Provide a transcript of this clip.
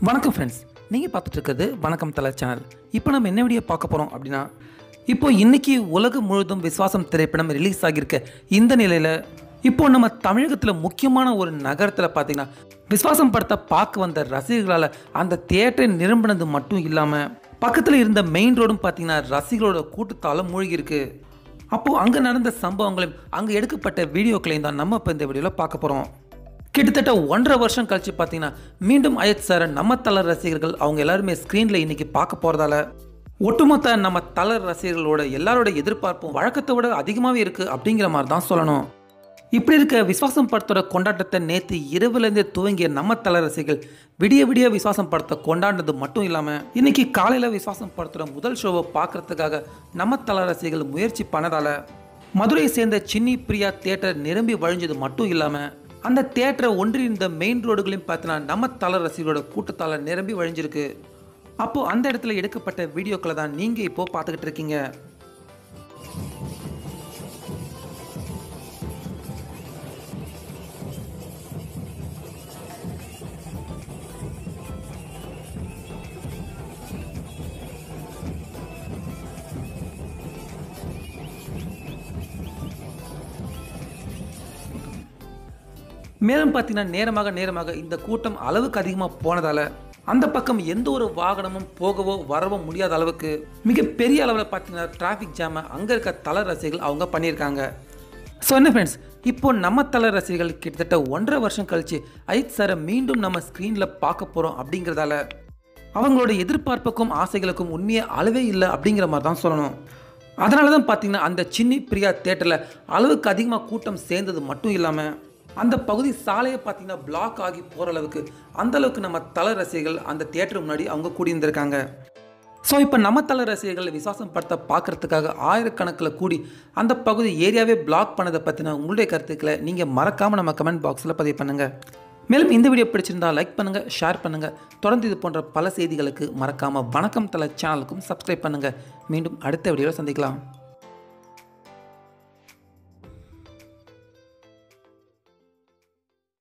வணக்கம் ஃப்ரெண்ட்ஸ், நீங்கள் பார்த்துட்டு இருக்கிறது வணக்கம் தலை சேனல். இப்போ நம்ம என்ன வீடியோ பார்க்க போகிறோம் அப்படின்னா, இப்போ இன்றைக்கி உலகம் முழுதும் விஸ்வாசம் திரைப்படம் ரிலீஸ் ஆகியிருக்க இந்த நிலையில் இப்போது நம்ம தமிழகத்தில் முக்கியமான ஒரு நகரத்தில் பார்த்திங்கன்னா விஸ்வாசம் படத்தை பார்க்க வந்த ரசிகர்களால் அந்த தியேட்டரை நிரம்பினது மட்டும் இல்லாமல் பக்கத்தில் இருந்த மெயின் ரோடும் பார்த்திங்கன்னா ரசிகர்களோட கூட்டத்தால் மூழ்கியிருக்கு. அப்போது அங்கே நடந்த சம்பவங்களையும் அங்கே எடுக்கப்பட்ட வீடியோக்களையும் தான் நம்ம இப்போ இந்த வீடியோவில் பார்க்க போகிறோம். கிட்டத்தட்ட 1.5 வருஷம் கழிச்சு பார்த்தீங்கன்னா மீண்டும் அஜித் சாரை நம்ம தலர் ரசிகர்கள் அவங்க எல்லாருமே ஸ்க்ரீனில் இன்றைக்கி பார்க்க போகிறதால ஒட்டுமொத்த நம்ம தலர் ரசிகர்களோட எல்லாரோட எதிர்பார்ப்பும் வழக்கத்தை விட அதிகமாகவே இருக்குது அப்படிங்கிற மாதிரி தான் சொல்லணும். இப்படி இருக்க விஸ்வாசம் படத்தோட கொண்டாட்டத்தை நேற்று இரவுலேருந்தே துவங்கிய நம்ம தலர் ரசிகர்கள் விடிய விடிய விஸ்வாசம் படத்தை கொண்டாடினது மட்டும் இல்லாமல் இன்றைக்கி காலையில் விஸ்வாசம் படத்தோட முதல் ஷோவை பார்க்குறதுக்காக நம்ம தலர் ரசிகர்கள் முயற்சி பண்ணதால் மதுரையை சேர்ந்த சின்னி பிரியா தியேட்டர் நிரம்பி வழிஞ்சது மட்டும் இல்லாமல் அந்த தியேட்டரை ஒன்றி இருந்த மெயின் ரோடுகளையும் பார்த்தீங்கன்னா நம்ம தலர் ரசிகர்களோட கூட்டத்தால் நிரம்பி வழிஞ்சிருக்கு. அப்போது அந்த இடத்துல எடுக்கப்பட்ட வீடியோக்களை தான் நீங்கள் இப்போது பார்த்துக்கிட்டு இருக்கீங்க. மேலும் பார்த்தீங்கன்னா நேரமாக இந்த கூட்டம் அளவுக்கு அதிகமாக போனதால் அந்த பக்கம் எந்த ஒரு வாகனமும் போகவோ வரவோ முடியாத அளவுக்கு மிகப்பெரிய அளவில் பார்த்தீங்கன்னா டிராஃபிக் ஜாமை அங்கே இருக்க தலர் ரசிகர்கள் அவங்க பண்ணியிருக்காங்க. ஸோ என்ன ஃப்ரெண்ட்ஸ், இப்போது நம்ம தலர் ரசிகர்கள் கிட்டத்தட்ட 1.5 வருஷம் கழித்து அஜித் சாரை மீண்டும் நம்ம ஸ்க்ரீனில் பார்க்க போகிறோம் அப்படிங்கிறதால அவங்களோட எதிர்பார்ப்புக்கும் ஆசைகளுக்கும் உண்மையே அளவே இல்லை அப்படிங்கிற மாதிரி தான் சொல்லணும். அதனால தான் பார்த்தீங்கன்னா அந்த சின்னி பிரியா தியேட்டரில் அளவுக்கு அதிகமாக கூட்டம் சேர்ந்தது மட்டும் இல்லாமல் அந்த பகுதி சாலையை பார்த்தீங்கன்னா பிளாக் ஆகி போகிற அளவுக்கு அந்தளவுக்கு நம்ம தலர் ரசிகர்கள் அந்த தியேட்டருக்கு முன்னாடி அவங்க கூடியிருந்திருக்காங்க. ஸோ இப்போ நம்ம தலர் ரசிகர்கள் விஸ்வாசம் படத்தை பார்க்குறதுக்காக ஆயிரக்கணக்கில் கூடி அந்த பகுதி ஏரியாவே பிளாக் பண்ணதை பற்றின உங்களுடைய கருத்துக்களை நீங்கள் மறக்காமல் நம்ம கமெண்ட் பாக்ஸில் பதிவு பண்ணுங்கள். மேலும் இந்த வீடியோ பிடிச்சிருந்தால் லைக் பண்ணுங்கள், ஷேர் பண்ணுங்கள். தொடர்ந்து இது போன்ற பல செய்திகளுக்கு மறக்காமல் வணக்கம் தலை சேனலுக்கும் சப்ஸ்கிரைப் பண்ணுங்கள். மீண்டும் அடுத்த வீடியோவில் சந்திக்கலாம்.